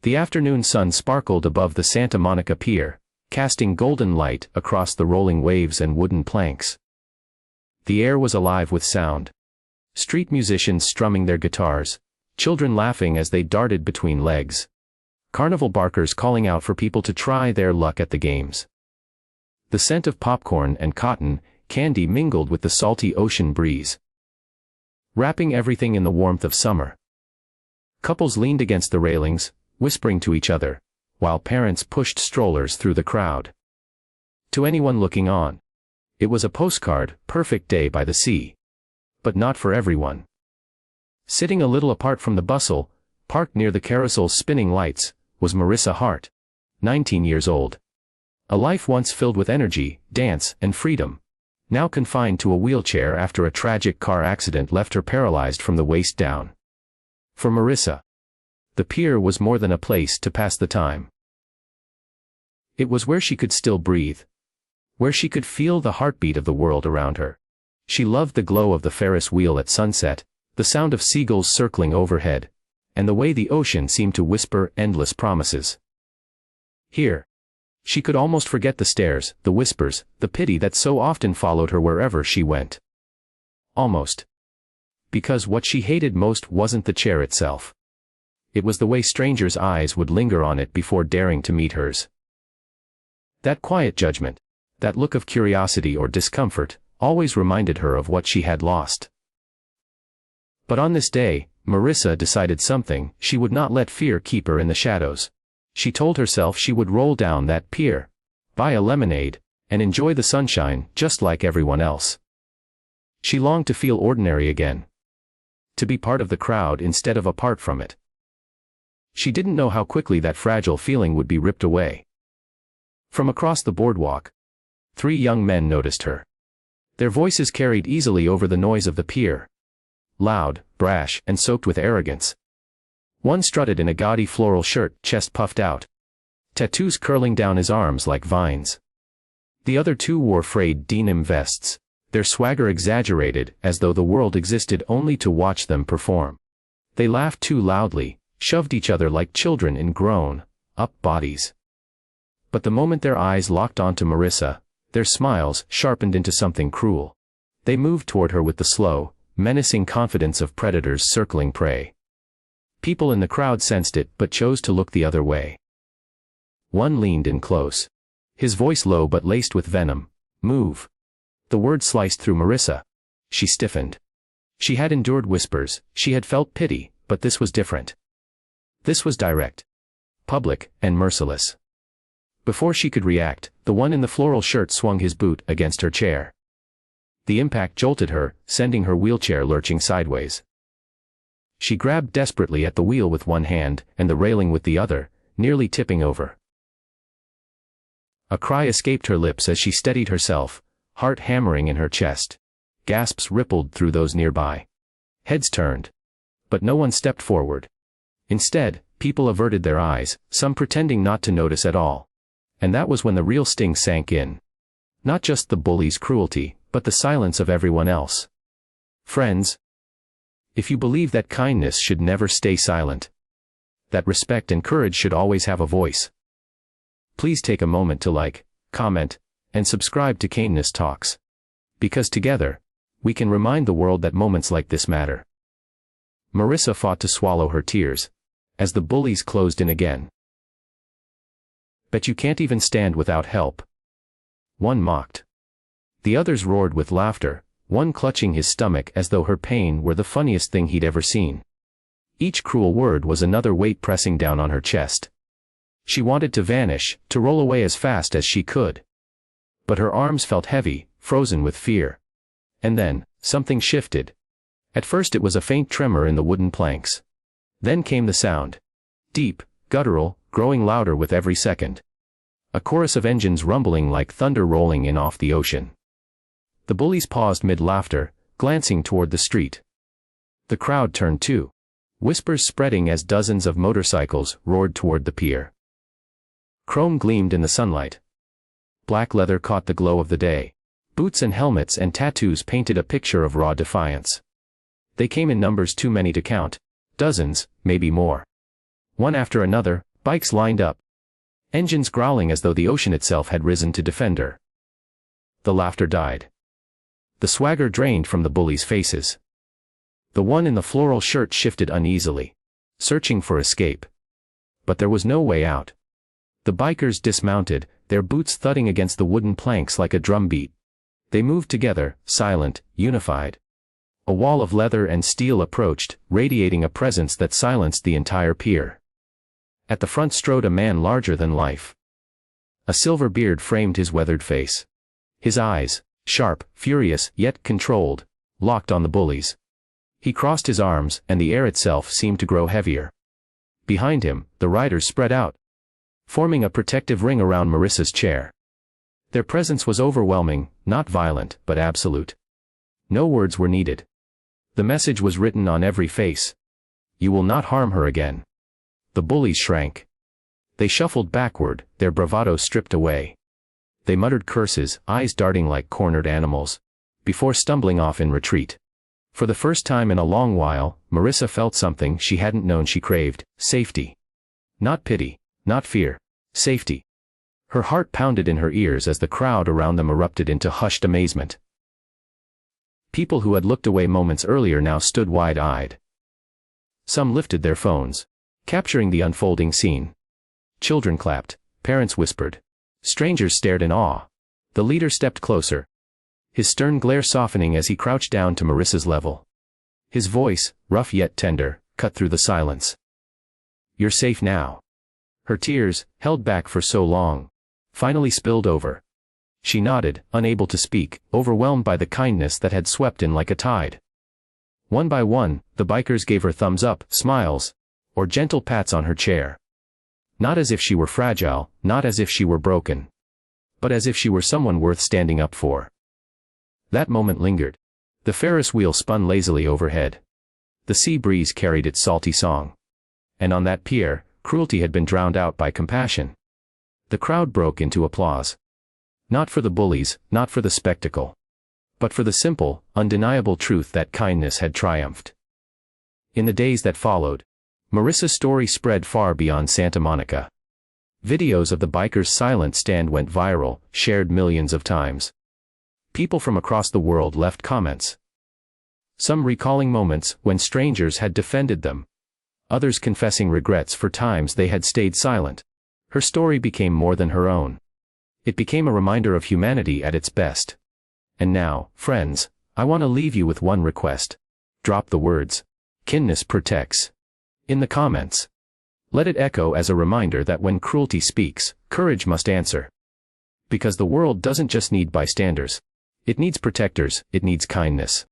The afternoon sun sparkled above the Santa Monica Pier, casting golden light across the rolling waves and wooden planks. The air was alive with sound. Street musicians strumming their guitars, children laughing as they darted between legs. Carnival barkers calling out for people to try their luck at the games. The scent of popcorn and cotton candy mingled with the salty ocean breeze, wrapping everything in the warmth of summer. Couples leaned against the railings, whispering to each other, while parents pushed strollers through the crowd. To anyone looking on, it was a postcard, perfect day by the sea. But not for everyone. Sitting a little apart from the bustle, parked near the carousel's spinning lights, was Marissa Hart, 19 years old. A life once filled with energy, dance, and freedom, now confined to a wheelchair after a tragic car accident left her paralyzed from the waist down. For Marissa, the pier was more than a place to pass the time. It was where she could still breathe, where she could feel the heartbeat of the world around her. She loved the glow of the Ferris wheel at sunset, the sound of seagulls circling overhead, and the way the ocean seemed to whisper endless promises. Here, she could almost forget the stares, the whispers, the pity that so often followed her wherever she went. Almost. Because what she hated most wasn't the chair itself. It was the way strangers' eyes would linger on it before daring to meet hers. That quiet judgment, that look of curiosity or discomfort, always reminded her of what she had lost. But on this day, Marissa decided something. She would not let fear keep her in the shadows. She told herself she would roll down that pier, buy a lemonade, and enjoy the sunshine just like everyone else. She longed to feel ordinary again. To be part of the crowd instead of apart from it. She didn't know how quickly that fragile feeling would be ripped away. From across the boardwalk, 3 young men noticed her. Their voices carried easily over the noise of the pier. Loud, brash, and soaked with arrogance. One strutted in a gaudy floral shirt, chest puffed out, tattoos curling down his arms like vines. The other 2 wore frayed denim vests, their swagger exaggerated as though the world existed only to watch them perform. They laughed too loudly, shoved each other like children in grown-up bodies. But the moment their eyes locked onto Marissa, their smiles sharpened into something cruel. They moved toward her with the slow, menacing confidence of predators circling prey. People in the crowd sensed it but chose to look the other way. One leaned in close. His voice low but laced with venom. "Move." The word sliced through Marissa. She stiffened. She had endured whispers, she had felt pity, but this was different. This was direct, public, and merciless. Before she could react, the one in the floral shirt swung his boot against her chair. The impact jolted her, sending her wheelchair lurching sideways. She grabbed desperately at the wheel with one hand, and the railing with the other, nearly tipping over. A cry escaped her lips as she steadied herself, heart hammering in her chest. Gasps rippled through those nearby. Heads turned. But no one stepped forward. Instead, people averted their eyes, some pretending not to notice at all. And that was when the real sting sank in. Not just the bullies' cruelty, but the silence of everyone else. Friends, if you believe that kindness should never stay silent, that respect and courage should always have a voice, please take a moment to like, comment, and subscribe to Kindness Talks. Because together, we can remind the world that moments like this matter. Marissa fought to swallow her tears, as the bullies closed in again. "Bet you can't even stand without help," one mocked. The others roared with laughter, one clutching his stomach as though her pain were the funniest thing he'd ever seen. Each cruel word was another weight pressing down on her chest. She wanted to vanish, to roll away as fast as she could. But her arms felt heavy, frozen with fear. And then, something shifted. At first it was a faint tremor in the wooden planks. Then came the sound. Deep, guttural, growing louder with every second. A chorus of engines rumbling like thunder rolling in off the ocean. The bullies paused mid-laughter, glancing toward the street. The crowd turned too. Whispers spreading as dozens of motorcycles roared toward the pier. Chrome gleamed in the sunlight. Black leather caught the glow of the day. Boots and helmets and tattoos painted a picture of raw defiance. They came in numbers too many to count. Dozens, maybe more. One after another, Bikes lined up. Engines growling as though the ocean itself had risen to defend her. The laughter died. The swagger drained from the bullies' faces. The one in the floral shirt shifted uneasily, searching for escape. But there was no way out. The bikers dismounted, their boots thudding against the wooden planks like a drumbeat. They moved together, silent, unified. A wall of leather and steel approached, radiating a presence that silenced the entire pier. At the front strode a man larger than life. A silver beard framed his weathered face. His eyes, sharp, furious, yet controlled, locked on the bullies. He crossed his arms, and the air itself seemed to grow heavier. Behind him, the riders spread out, forming a protective ring around Marissa's chair. Their presence was overwhelming, not violent, but absolute. No words were needed. The message was written on every face. You will not harm her again. The bullies shrank. They shuffled backward, their bravado stripped away. They muttered curses, eyes darting like cornered animals, before stumbling off in retreat. For the first time in a long while, Marissa felt something she hadn't known she craved: safety. Not pity, not fear, safety. Her heart pounded in her ears as the crowd around them erupted into hushed amazement. People who had looked away moments earlier now stood wide-eyed. Some lifted their phones, capturing the unfolding scene. Children clapped, parents whispered. Strangers stared in awe. The leader stepped closer, his stern glare softening as he crouched down to Marissa's level. His voice, rough yet tender, cut through the silence. You're safe now. Her tears, held back for so long, finally spilled over. She nodded, unable to speak, overwhelmed by the kindness that had swept in like a tide. One by one, the bikers gave her thumbs up, smiles, or gentle pats on her chair. Not as if she were fragile, not as if she were broken, but as if she were someone worth standing up for. That moment lingered. The Ferris wheel spun lazily overhead. The sea breeze carried its salty song. And on that pier, cruelty had been drowned out by compassion. The crowd broke into applause. Not for the bullies, not for the spectacle, but for the simple, undeniable truth that kindness had triumphed. In the days that followed, Marissa's story spread far beyond Santa Monica. Videos of the bikers' silent stand went viral, shared millions of times. People from across the world left comments. Some recalling moments when strangers had defended them. Others confessing regrets for times they had stayed silent. Her story became more than her own. It became a reminder of humanity at its best. And now, friends, I want to leave you with one request. Drop the words, "Kindness protects," in the comments. Let it echo as a reminder that when cruelty speaks, courage must answer. Because the world doesn't just need bystanders. It needs protectors, it needs kindness.